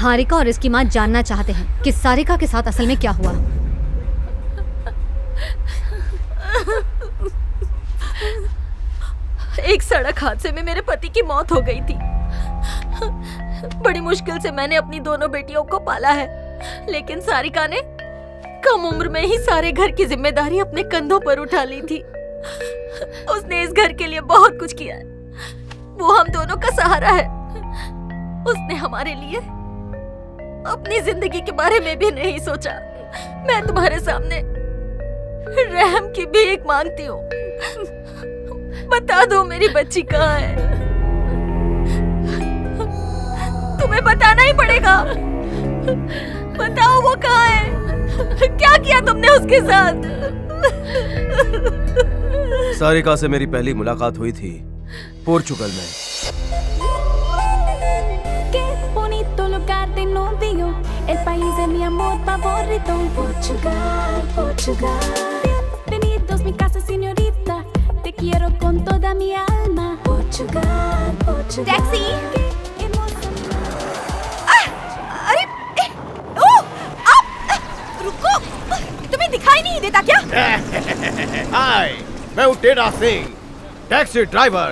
हारिका और इसकी माँ जानना चाहते हैं कि सारिका के साथ असल में क्या हुआ। एक सड़क हादसे में मेरे पति की मौत हो गई थी। बड़ी मुश्किल से मैंने अपनी दोनों बेटियों को पाला है, लेकिन सारिका ने कम उम्र में ही सारे घर की जिम्मेदारी अपने कंधों पर उठा ली थी। उसने इस घर के लिए बहुत कुछ किया है। वो हम दोनों का सहारा है। उसने हमारे लिए अपनी जिंदगी के बारे में भी नहीं सोचा। मैं तुम्हारे सामने रहम की भीख मांगती हूँ। बता दो मेरी बच्ची कहाँ है। तुम्हें बताना ही पड़ेगा। बताओ वो कहाँ है। क्या किया तुमने उसके साथ? सारिका से मेरी पहली मुलाकात हुई थी पोर्चुगल में। El país de mi amor favorito, Portugal, Portugal. Bienvenidos mi casa, señorita. Te quiero con toda mi alma. Portugal, Portugal. Taxi! अरे, आप रुको! तुम्हें दिखाई नहीं देता क्या? हाय, मैं हूँ टेढ़ा सिंह, टैक्सी ड्राइवर।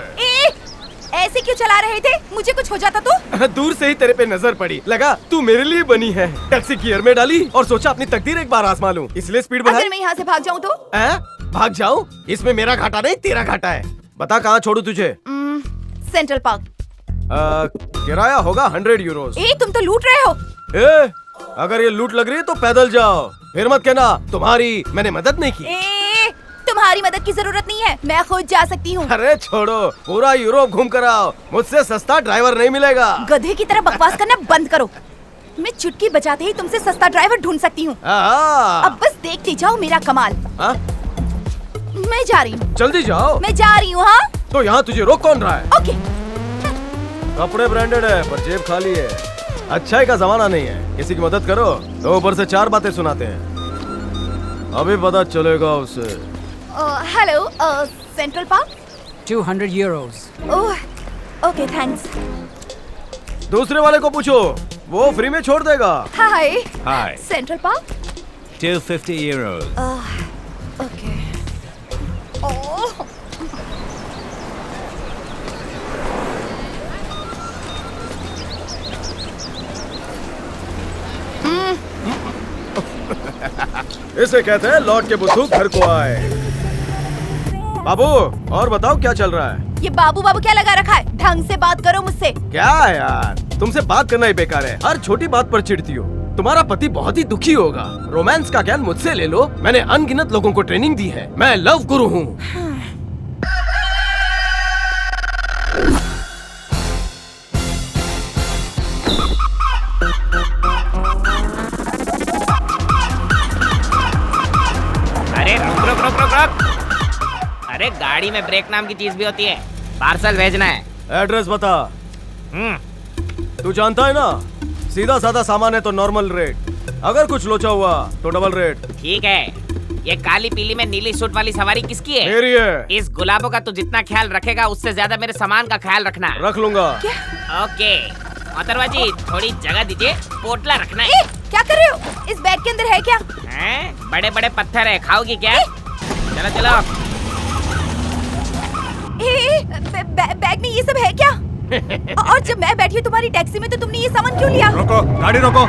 ऐसे क्यों चला रहे थे? मुझे कुछ हो जाता तो? दूर से ही तेरे पे नजर पड़ी, लगा तू मेरे लिए बनी है। टैक्सी गियर में डाली और सोचा अपनी तकदीर एक बार आजमा लूं, इसलिए स्पीड बढ़ाई। अगर मैं यहाँ से भाग जाऊँ तो? भाग जाऊं? इसमें मेरा घाटा नहीं, तेरा घाटा है। बता कहाँ छोड़ू तुझे? Central park. किराया होगा 100 यूरोस। तुम तो लूट रहे हो। अगर ये लूट लग रही है तो पैदल जाओ, फिर मत कहना तुम्हारी मैंने मदद नहीं की। तुम्हारी मदद की जरूरत नहीं है, मैं खुद जा सकती हूँ। अरे छोड़ो, पूरा यूरोप घूम कर आओ, मुझसे सस्ता ड्राइवर नहीं मिलेगा। गधे की तरह बकवास करना बंद करो। मैं चुटकी बजाते ही तुमसे सस्ता ड्राइवर ढूंढ सकती हूँ। अब बस देखती जाओ मेरा कमाल। मैं जा रही हूँ। जल्दी जाओ। मैं जा रही हूँ। हाँ तो यहाँ तुझे रोक कौन रहा है? ओके। कपड़े ब्रांडेड है पर जेब खाली है। अच्छाई का जमाना नहीं है, किसी की मदद करो तो ऊपर से 4 बातें सुनाते हैं। अभी पता चलेगा उसे। Hello, Central Park. 200 euros. Okay thanks. दूसरे वाले को पूछो, वो फ्री में छोड़ देगा। Hi. Hi. Central Park. 250 euros. Okay. इसे कहते हैं लौट के बुद्धू घर को आए। बाबू, और बताओ क्या चल रहा है? ये बाबू बाबू क्या लगा रखा है? ढंग से बात करो मुझसे। क्या है यार, तुमसे बात करना ही बेकार है, हर छोटी बात पर चिढ़ती हो। तुम्हारा पति बहुत ही दुखी होगा। रोमांस का ज्ञान मुझसे ले लो, मैंने अनगिनत लोगों को ट्रेनिंग दी है। मैं लव गुरु हूँ। अरे रुक रुक रुक रुक रुक। अरे गाड़ी में ब्रेक नाम की चीज भी होती है। पार्सल भेजना है। एड्रेस बता। तू जानता है ना, सीधा साधा सामान है तो नॉर्मल रेट, अगर कुछ लोचा हुआ तो डबल रेट। ठीक है। ये काली पीली में नीली सूट वाली सवारी किसकी है? मेरी है। इस गुलाबों का तू जितना ख्याल रखेगा उससे ज्यादा मेरे सामान का ख्याल रखना। रख लूंगा। ओके मोहतरमा जी, थोड़ी जगह दीजिए, पोटला रखना है। क्या कर रहे हो? इस बैग के अंदर है क्या? बड़े बड़े पत्थर है, खाओगी क्या? चलो चलो। बैग में ये सब है क्या? और जब मैं बैठी हूँ तुम्हारी टैक्सी में तो तुमने ये सामान क्यों लिया? रोको, गाड़ी रोको।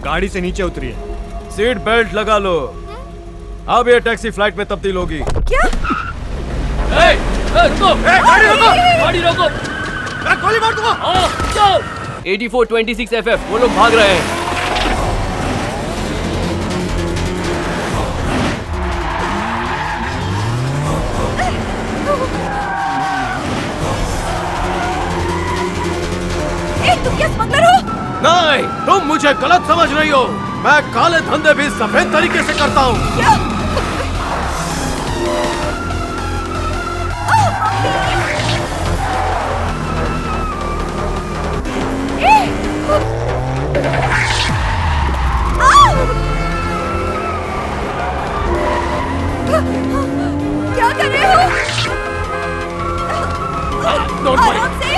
गाड़ी से नीचे उतरिए। सीट बेल्ट लगा लो। अब ये टैक्सी फ्लाइट में तब्दील होगी। क्या? रुको! गाड़ी रोको! गाड़ी रोको! गोली मार दूंगा। 8426 FF, वो लोग भाग रहे हैं। तुम क्या स्मगलर हो? नहीं, तुम मुझे गलत समझ रही हो। मैं काले धंधे भी सफेद तरीके से करता हूँ। क्या? क्या कर रहे हो? आराम से।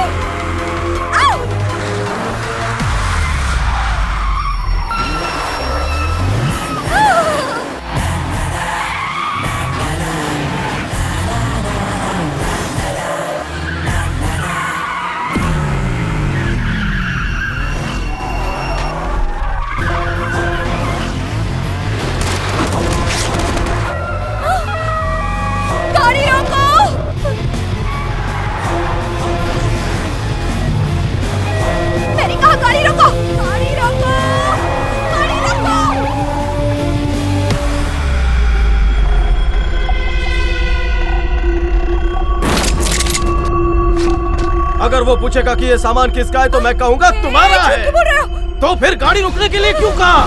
वो पूछेगा कि ये सामान किसका है तो मैं कहूंगा तुम्हारा है। क्यों बोल रहे हो? तो फिर गाड़ी रुकने के लिए क्यों कहा?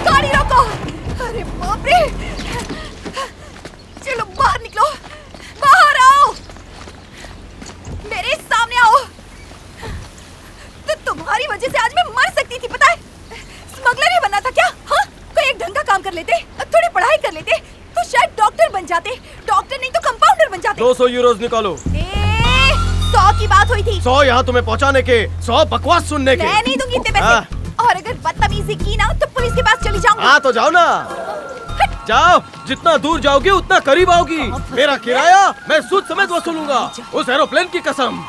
गाड़ी रोको! अरे बाप रे! चलो बाहर निकलो, बाहर आओ, मेरे सामने आओ। तो तुम्हारी वजह से आज मैं मर सकती थी, पता है? स्मगलर ही बनना था क्या? हाँ, कोई एक ढंग का काम कर लेते, थोड़ी पढ़ाई कर लेते, तो शायद डॉक्टर बन जाते। डॉक्टर नहीं तो कंपाउंडर बन जाते। 200 यूरोज निकालो। 100 की बात हुई थी। 100 यहाँ तुम्हें पहुँचाने के, 100 बकवास सुनने के। मैं नहीं दूंगी इतने पैसे। और अगर बदतमीजी की ना तो पुलिस के पास चली जाऊंगी। हाँ तो जाओ ना, जाओ। जितना दूर जाओगी उतना करीब आओगी। मेरा किराया मैं सूद समेत वसूलूंगा, उस एरोप्लेन की कसम।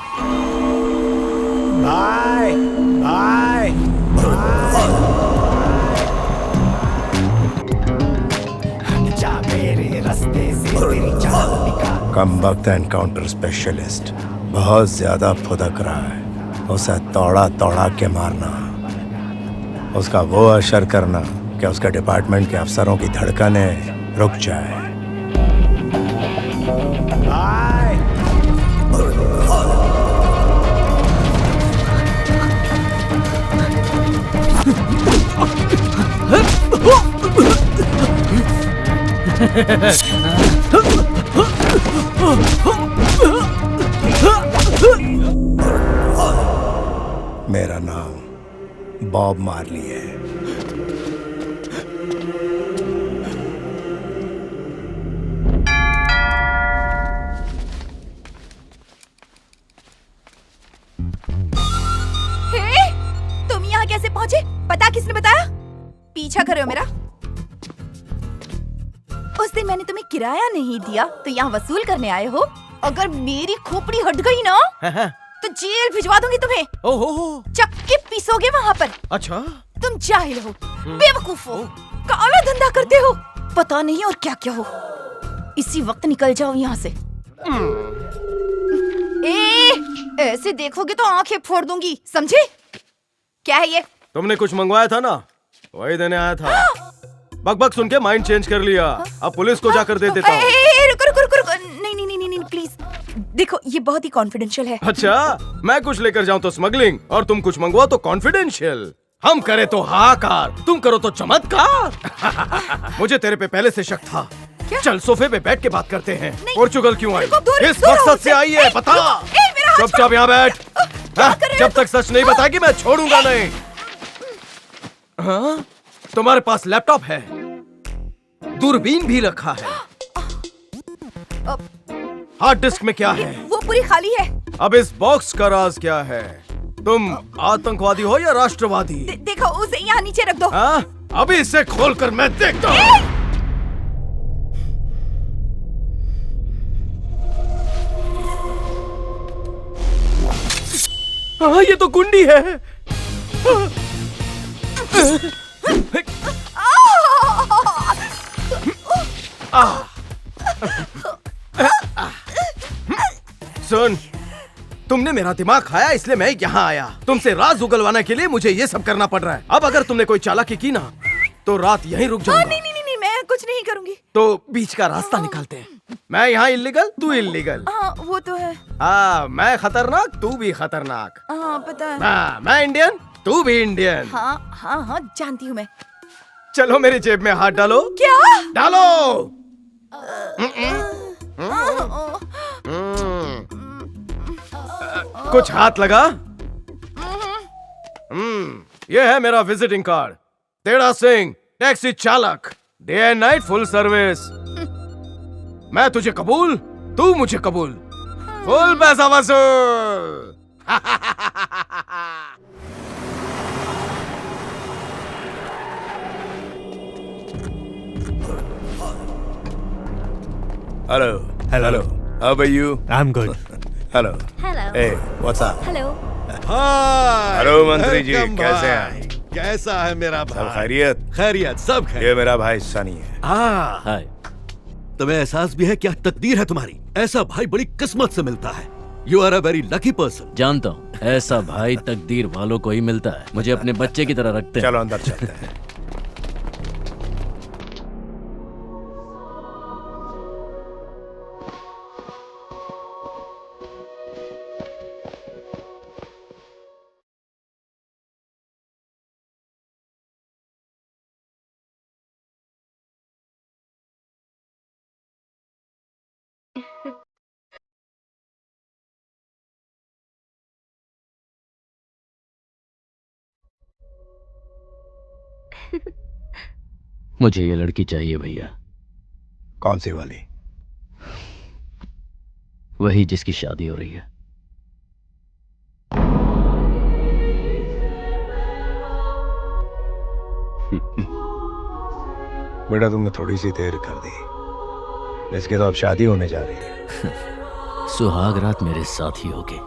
Bye bye. कम वक्त एनकाउंटर स्पेशलिस्ट बहुत ज्यादा फुदक रहा है। उसे तोड़ा तोड़ा के मारना, उसका वो असर करना कि उसके डिपार्टमेंट के अफसरों की धड़कनें रुक जाए। मेरा नाम बॉब मार्ली है। तुम यहाँ कैसे पहुँचे? पता किसने बताया? पीछा कर रहे हो मेरा? उस दिन मैंने तुम्हें किराया नहीं दिया तो यहाँ वसूल करने आए हो? अगर मेरी खोपड़ी हट गई ना तो जेल भिजवा दूंगी तुम्हें। ओहो, चक्के पीसोगे वहाँ पर। अच्छा। तुम जाहिल हो, बेवकूफ हो, काला धंधा करते हो, पता नहीं और क्या क्या हो। इसी वक्त निकल जाओ यहाँ से। ऐसे देखोगे तो आंखें फोड़ दूंगी, समझे? क्या है ये? तुमने कुछ मंगवाया था ना, वही देने आया था। बकबक सुन के माइंड चेंज कर लिया। अब पुलिस को जाकर दे देता हूँ। रुको रुको रुको रुको, नहीं नहीं नहीं नहीं प्लीज। देखो ये बहुत ही कॉन्फिडेंशियल है। अच्छा, मैं कुछ लेकर जाऊँ तो स्मगलिंग और तुम कुछ मंगवाओ तो कॉन्फिडेंशियल। हम करे तो हाहाकार, तुम करो तो चमत्कार। मुझे तेरे पे पहले से शक था। क्या? चल सोफे पे बैठ के बात करते हैं। नहीं। पोर्चुगल क्यों आई? दूर- इस दूर मकसद रहो से आई है, बता। चुपचाप यहाँ बैठ। हाँ, जब तक सच नहीं बताएगी मैं छोड़ूंगा नहीं। हाँ? तुम्हारे पास लैपटॉप है, दूरबीन भी रखा है। हार्ड डिस्क में क्या है? वो पूरी खाली है। अब इस बॉक्स का राज क्या है? तुम आतंकवादी हो या राष्ट्रवादी? देखो उसे यहाँ नीचे रख दो। हाँ? अभी इसे खोलकर मैं देखता हूँ। हाँ, ये तो कुंडी है। सुन, तुमने मेरा दिमाग खाया इसलिए मैं यहाँ आया। तुमसे राज उगलवाने के लिए मुझे ये सब करना पड़ रहा है। अब अगर तुमने कोई चालाकी की ना तो रात यहीं रुक जाऊंगा। नहीं नहीं नहीं, मैं कुछ नहीं करूंगी। तो बीच का रास्ता निकालते हैं। मैं यहाँ इल्लीगल, तू इल्लीगल। हाँ वो तो है। हाँ, मैं खतरनाक, तू भी खतरनाक। हाँ पता है। हाँ, मैं इंडियन, तू भी इंडियन। हाँ हाँ हाँ जानती हूँ मैं। चलो मेरी जेब में हाथ डालो। क्या? डालो। कुछ हाथ लगा? ये है मेरा visiting card. Teda Singh, taxi चालक, day and night full service. मैं तुझे कबूल, तू मुझे कबूल, फुल पैसा वसूल। Hello hello how are you? I am good. Hello hello a what's up? Hello hi hello मंत्री जी, वेलकम कैसे भाई। हैं? कैसा है मेरा सब भाई? खैरियत? खैरियत, सब खैरियत। ये मेरा भाई सनी है। हाय। तुम्हें एहसास भी है क्या तकदीर है तुम्हारी? ऐसा भाई बड़ी किस्मत से मिलता है। You are a very lucky person. जानता हूँ, ऐसा भाई तकदीर वालों को ही मिलता है। मुझे अपने बच्चे की तरह रखते हैं। चलो अंदर चलते हैं। मुझे ये लड़की चाहिए भैया। कौन सी वाली? वही जिसकी शादी हो रही है। बेटा तुमने थोड़ी सी देर कर दी, इसकी तो अब शादी होने जा रही है। सुहाग रात मेरे साथ ही होगी।